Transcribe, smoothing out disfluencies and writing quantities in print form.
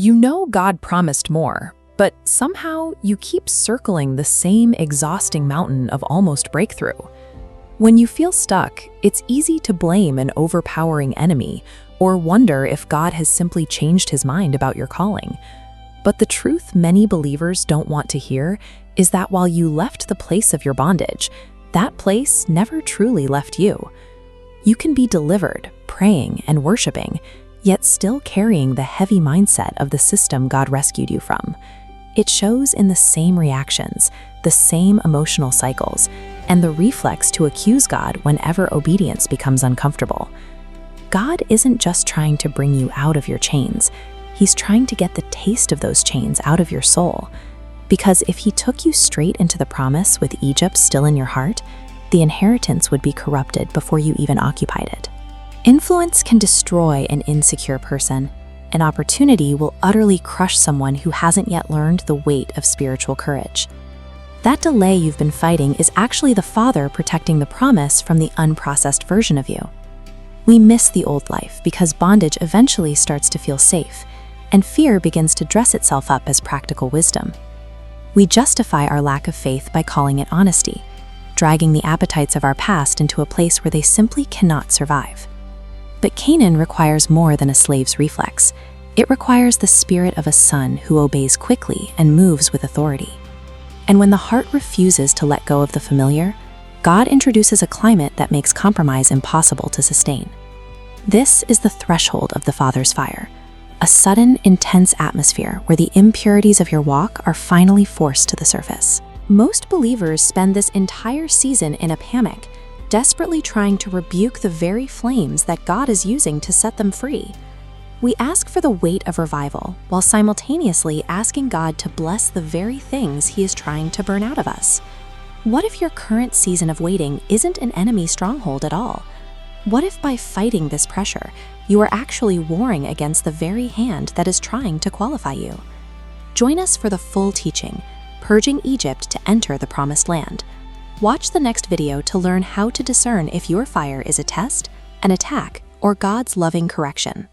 You know God promised more, but somehow you keep circling the same exhausting mountain of almost breakthrough. When you feel stuck, it's easy to blame an overpowering enemy or wonder if God has simply changed his mind about your calling. But the truth many believers don't want to hear is that while you left the place of your bondage, that place never truly left you. You can be delivered, praying and worshiping, yet still carrying the heavy mindset of the system God rescued you from. It shows in the same reactions, the same emotional cycles, and the reflex to accuse God whenever obedience becomes uncomfortable. God isn't just trying to bring you out of your chains. He's trying to get the taste of those chains out of your soul. Because if he took you straight into the promise with Egypt still in your heart, the inheritance would be corrupted before you even occupied it. Influence can destroy an insecure person. An opportunity will utterly crush someone who hasn't yet learned the weight of spiritual courage. That delay you've been fighting is actually the Father protecting the promise from the unprocessed version of you. We miss the old life because bondage eventually starts to feel safe, and fear begins to dress itself up as practical wisdom. We justify our lack of faith by calling it honesty, dragging the appetites of our past into a place where they simply cannot survive. But Canaan requires more than a slave's reflex. It requires the spirit of a son who obeys quickly and moves with authority. And when the heart refuses to let go of the familiar, God introduces a climate that makes compromise impossible to sustain. This is the threshold of the Father's fire, a sudden, intense atmosphere where the impurities of your walk are finally forced to the surface. Most believers spend this entire season in a panic, desperately trying to rebuke the very flames that God is using to set them free. We ask for the weight of revival while simultaneously asking God to bless the very things he is trying to burn out of us. What if your current season of waiting isn't an enemy stronghold at all? What if by fighting this pressure, you are actually warring against the very hand that is trying to qualify you? Join us for the full teaching, Purging Egypt to Enter the Promised Land. Watch the next video to learn how to discern if your fire is a test, an attack, or God's loving correction.